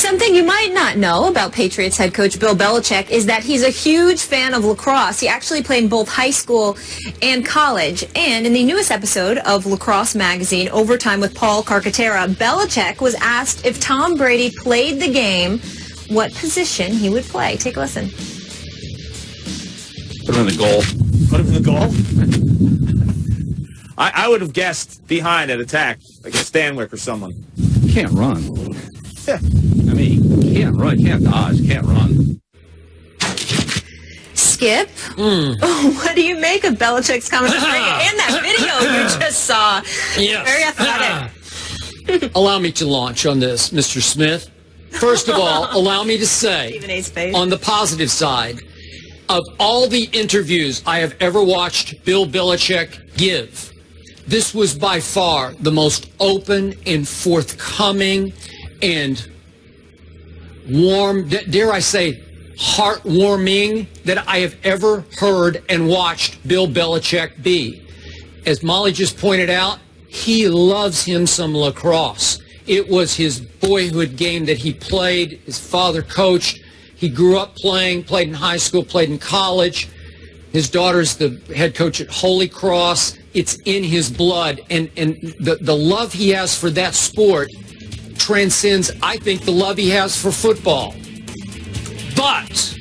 Something you might not know about Patriots head coach Bill Belichick is that he's a huge fan of lacrosse. He actually played in both high school and college. And in the newest episode of Lacrosse Magazine, Overtime with Paul Carcaterra, Belichick was asked if Tom Brady played the game, what position he would play. Take a listen. Put him in the goal. Put him in the goal? I would have guessed behind at attack, like a Stanwyck or someone. He can't run. Yeah. I mean, he can't run, he can't dodge, he can't run. Skip, what do you make of Belichick's comments and that video you just saw? Yes. Very athletic. Allow me to launch on this, Mr. Smith. First of all, allow me to say, on the positive side, of all the interviews I have ever watched Bill Belichick give, this was by far the most open and forthcoming and warm, dare I say, heartwarming that I have ever heard and watched Bill Belichick be. As Molly just pointed out, he loves him some lacrosse. It was his boyhood game that he played. His father coached. He grew up playing, played in high school, played in college. His daughter's the head coach at Holy Cross. It's in his blood. And the love he has for that sport transcends, I think, the love he has for football. But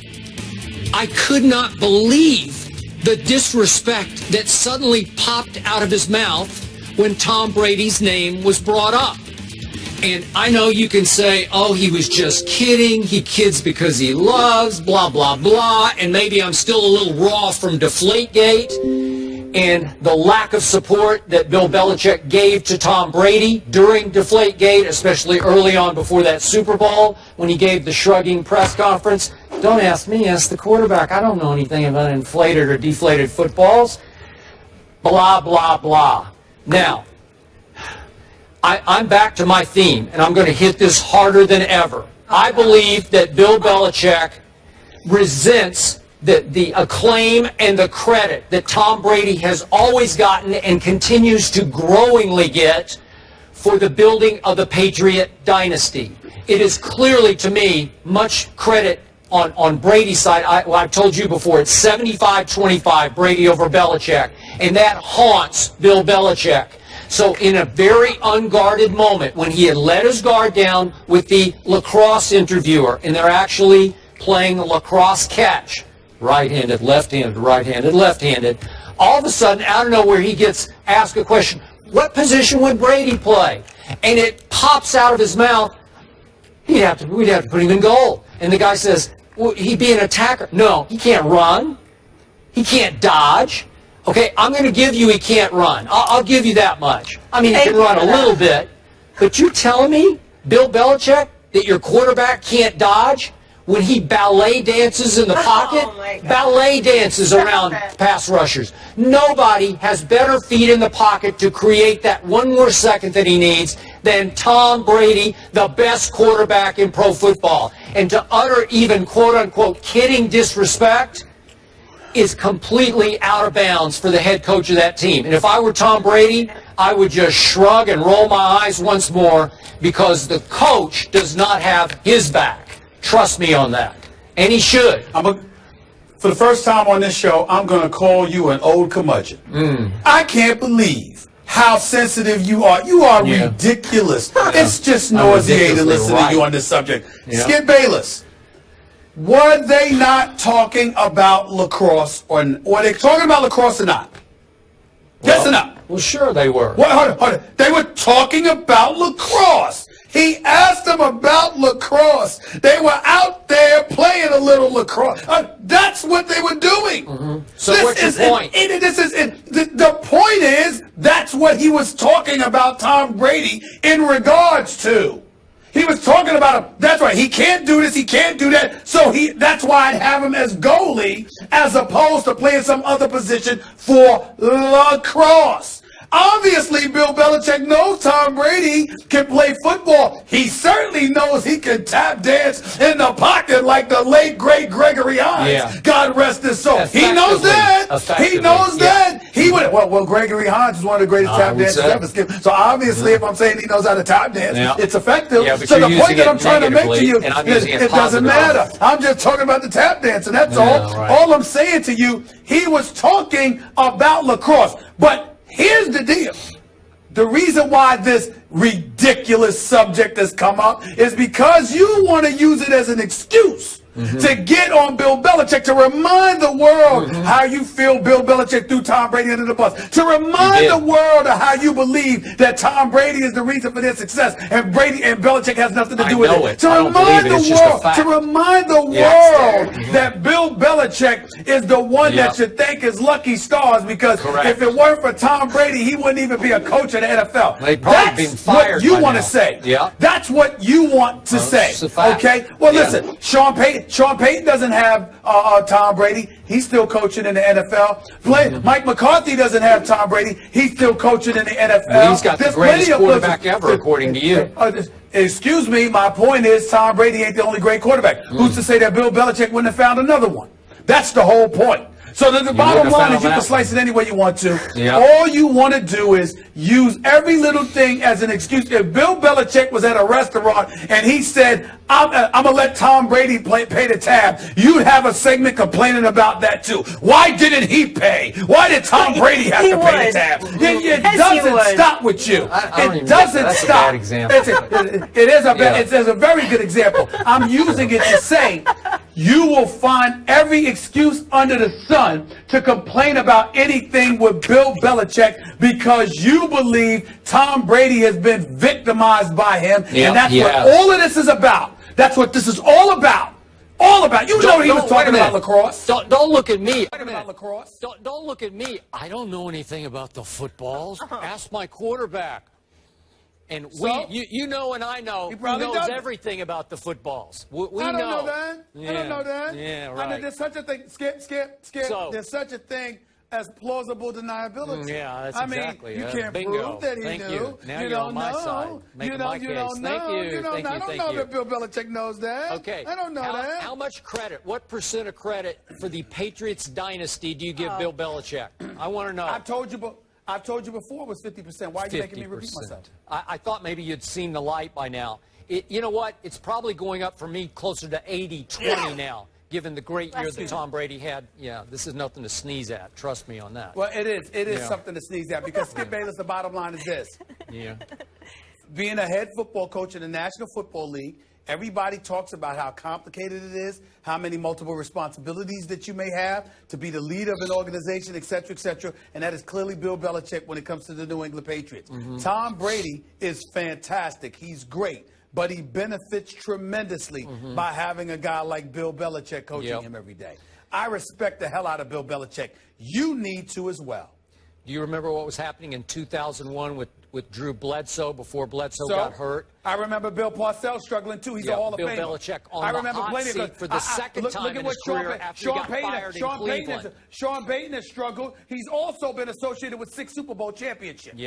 I could not believe the disrespect that suddenly popped out of his mouth when Tom Brady's name was brought up. And I know you can say, oh, he was just kidding. He kids because he loves, blah, blah, blah. And maybe I'm still a little raw from Deflategate and the lack of support that Bill Belichick gave to Tom Brady during Deflategate, especially early on before that Super Bowl when he gave the shrugging press conference. Don't ask me, ask the quarterback. I don't know anything about inflated or deflated footballs. Blah, blah, blah. Now, I'm back to my theme, and I'm going to hit this harder than ever. I believe that Bill Belichick resents the acclaim and the credit that Tom Brady has always gotten and continues to growingly get for the building of the Patriot dynasty. It is clearly, to me, much credit on Brady's side. I've told you before, it's 75-25, Brady over Belichick, and that haunts Bill Belichick. So in a very unguarded moment, when he had let his guard down with the lacrosse interviewer, and they're actually playing lacrosse catch, right-handed, left-handed, right-handed, left-handed, all of a sudden, out of nowhere, he gets asked a question, what position would Brady play? And it pops out of his mouth, we'd have to put him in goal. And the guy says, well, he'd be an attacker. No, he can't run. He can't dodge. Okay, I'm going to give you he can't run. I'll give you that much. I mean, he can run a little bit. But you telling me, Bill Belichick, that your quarterback can't dodge when he ballet dances in the pocket? Ballet dances around pass rushers. Nobody has better feet in the pocket to create that one more second that he needs than Tom Brady, the best quarterback in pro football. And to utter even quote-unquote kidding disrespect is completely out of bounds for the head coach of that team. And if I were Tom Brady, I would just shrug and roll my eyes once more because the coach does not have his back. Trust me on that. And he should. For the first time on this show, I'm going to call you an old curmudgeon. I can't believe how sensitive you are. You are ridiculous. It's just nauseating to listen to you on this subject. Skip Bayless. Were they not talking about lacrosse, or were they talking about lacrosse or not? Yes or no? Well, sure they were. Hold on. They were talking about lacrosse. He asked them about lacrosse. They were out there playing a little lacrosse. That's what they were doing. So what's your point? The point is, that's what he was talking about Tom Brady in regards to. He was talking about him. That's right. He can't do this. He can't do that. So that's why I'd have him as goalie as opposed to playing some other position for lacrosse. Obviously, Bill Belichick knows Tom Brady can play football. He certainly knows he can tap dance in the pocket like the late, great Gregory Hines. Yeah. God rest his soul. He knows that. He knows that. He would. Well, Gregory Hines is one of the greatest tap dancers ever. So obviously, if I'm saying he knows how to tap dance, it's effective. Yeah, so the point that I'm trying to make to you is it doesn't matter. I'm just talking about the tap dance, and that's all. Right. All I'm saying to you, he was talking about lacrosse. But here's the deal. The reason why this ridiculous subject has come up is because you want to use it as an excuse to get on Bill Belichick, to remind the world how you feel Bill Belichick threw Tom Brady under the bus, to remind the world of how you believe that Tom Brady is the reason for their success and Belichick has nothing to do with it. To remind the world that Bill Belichick is the one that should thank his lucky stars, because if it weren't for Tom Brady, he wouldn't even be a coach in the NFL. That's what you want to say. That's what you want to say. Okay? Well, listen, Sean Payton doesn't have Tom Brady. He's still coaching in the NFL. Mike McCarthy doesn't have Tom Brady. He's still coaching in the NFL. Well, he's got the greatest quarterback ever, according to you. Excuse me, my point is Tom Brady ain't the only great quarterback. Who's to say that Bill Belichick wouldn't have found another one? That's the whole point. So the bottom line is you can slice it any way you want to. All you want to do is use every little thing as an excuse. If Bill Belichick was at a restaurant and he said, I'm going to let Tom Brady pay the tab, you'd have a segment complaining about that too. Why didn't he pay? Why did Tom Brady have to pay the tab? It doesn't stop with you. It doesn't stop. It is a very good example. I'm using it to say you will find every excuse under the sun to complain about anything with Bill Belichick because you believe Tom Brady has been victimized by him. And that's what all of this is about. That's what this is all about. All about. You know he was talking about lacrosse. Don't look at me. Don't look at me. I don't know anything about the footballs. Ask my quarterback. And you know, and I know, he knows everything about the footballs. I don't know that. I don't know that. Yeah, right. I mean, there's such a thing, Skip. There's such a thing as plausible deniability. Yeah, that's exactly. You can't prove that he knew. Now you're on my side. You don't know. I don't know that Bill Belichick knows that. Okay. I don't know that. How much credit, what percent of credit for the Patriots dynasty do you give Bill Belichick? I want to know. I've told you before it was 50%. Why are you making me repeat myself? I thought maybe you'd seen the light by now. You know what? It's probably going up for me closer to 80-20 now, given the great year that Tom Brady had. Yeah, this is nothing to sneeze at. Trust me on that. Well, it is. It is something to sneeze at because, Skip Bayless, the bottom line is this. Being a head football coach in the National Football League, everybody talks about how complicated it is, how many multiple responsibilities that you may have to be the leader of an organization, et cetera, and that is clearly Bill Belichick when it comes to the New England Patriots. Tom Brady is fantastic. He's great, but he benefits tremendously by having a guy like Bill Belichick coaching him every day. I respect the hell out of Bill Belichick. You need to as well. Do you remember what was happening in 2001 with Drew Bledsoe before Bledsoe got hurt? I remember Bill Parcells struggling too. He's a Hall of Famer. Bill Belichick on the hot seat for the second time in his career after he got fired in Cleveland. Sean Payton has struggled. He's also been associated with 6 Super Bowl championships.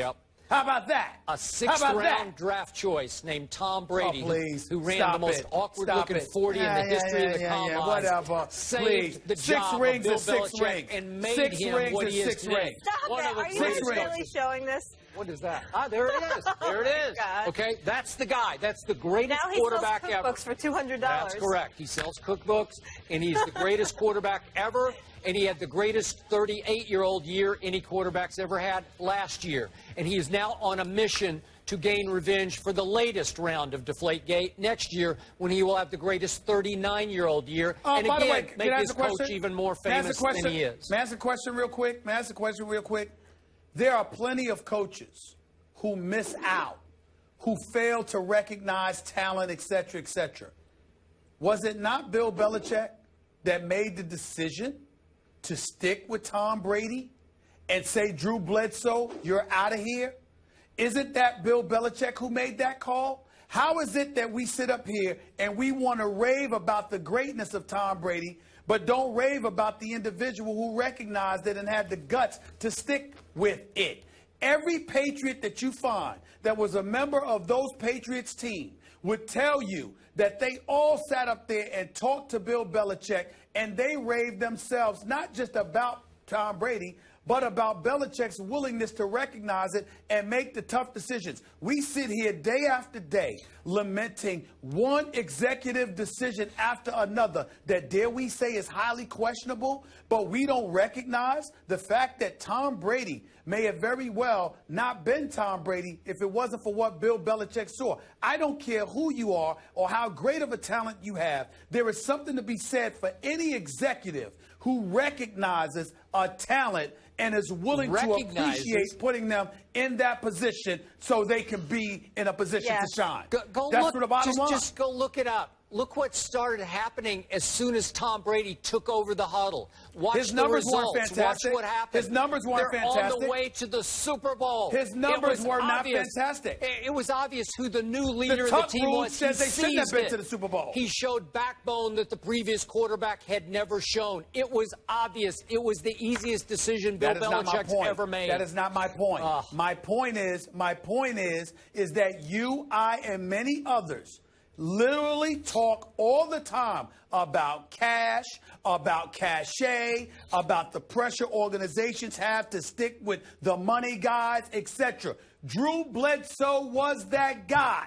How about that? A 6th-round draft choice named Tom Brady, who ran the most awkward-looking 40 in the history of the combine. Whatever. Saved the job of Bill Belichick and made him what he is today. Stop it. Are you really showing this? What is that? There it is. There it is. Okay, that's the guy. That's the greatest quarterback ever. Now he sells cookbooks for $200. That's correct. He sells cookbooks, and he's the greatest quarterback ever. And he had the greatest 38-year-old year any quarterback's ever had last year. And he is now on a mission to gain revenge for the latest round of Deflategate next year when he will have the greatest 39-year-old year. And again, make his coach even more famous than he is. May I ask a question real quick? There are plenty of coaches who miss out, who fail to recognize talent, et cetera. Was it not Bill Belichick that made the decision to stick with Tom Brady and say, Drew Bledsoe, you're out of here? Isn't that Bill Belichick who made that call? How is it that we sit up here and we want to rave about the greatness of Tom Brady, but don't rave about the individual who recognized it and had the guts to stick with it? Every Patriot that you find that was a member of those Patriots team would tell you that they all sat up there and talked to Bill Belichick, and they raved themselves not just about Tom Brady, but about Belichick's willingness to recognize it and make the tough decisions. We sit here day after day lamenting one executive decision after another that, dare we say, is highly questionable, but we don't recognize the fact that Tom Brady may have very well not been Tom Brady if it wasn't for what Bill Belichick saw. I don't care who you are or how great of a talent you have. There is something to be said for any executive who recognizes a talent and is willing to appreciate putting them in that position so they can be in a position to shine. That's look, the bottom line. Just go look it up. Look what started happening as soon as Tom Brady took over the huddle. Watch his numbers the results. weren't fantastic. Watch what happened. His numbers weren't fantastic. They're on the way to the Super Bowl. His numbers were not fantastic. It was obvious who the new leader of the team was. Said they shouldn't have been to the Super Bowl. He showed backbone that the previous quarterback had never shown. It was obvious. It was the easiest decision Bill Belichick's ever made. That is not my point. My point is that you, I, and many others literally talk all the time about cash, about cachet, about the pressure organizations have to stick with the money guys, etc. Drew Bledsoe was that guy.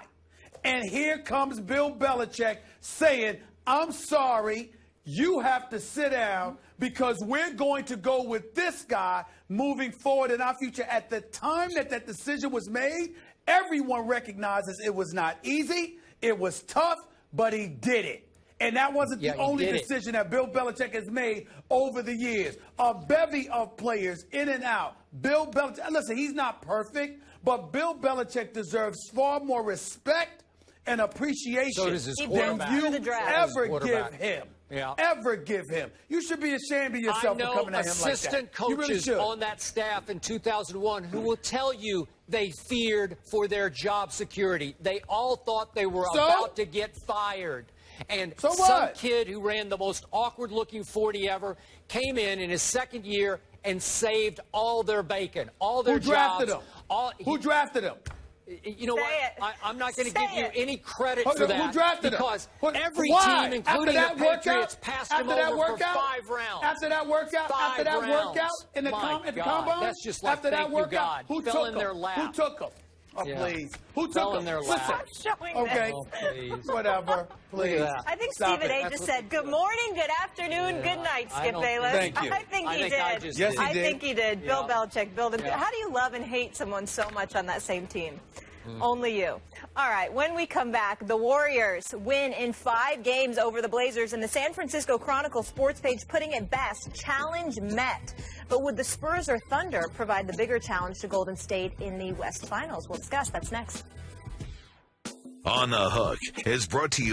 And here comes Bill Belichick saying, I'm sorry, you have to sit down because we're going to go with this guy moving forward in our future. At the time that decision was made, everyone recognizes it was not easy. It was tough, but he did it. And that wasn't the only decision that Bill Belichick has made over the years. A bevy of players in and out. Bill Belichick, listen, he's not perfect, but Bill Belichick deserves far more respect and appreciation than you ever give him. Ever give him. You should be ashamed of yourself for coming at him like that. Assistant coaches on that staff in 2001 who will tell you they feared for their job security. They all thought they were about to get fired. And some kid who ran the most awkward-looking 40 ever came in his second year and saved all their bacon, all their jobs. Who drafted him? You know what? I'm not going to give you any credit for that. Who drafted him? Because every team, including the Patriots, passed him over for 5 rounds. After that workout in the combine? That's just like thank you, God. Who fell in their lap. Who took him? Oh, please. Who took fell in their lap? I'm showing this. Whatever. Please. I think Stephen A. just said, good morning, good afternoon, good night, Skip Bayless. Thank you. I think he did. Yes, he did. I think he did. Bill Belichick, build him. How do you love and hate someone so much on that same team? Only you. All right, when we come back, the Warriors win in 5 games over the Blazers, and the San Francisco Chronicle sports page putting it best, challenge met. But would the Spurs or Thunder provide the bigger challenge to Golden State in the West Finals? We'll discuss. That's next. On the Hook is brought to you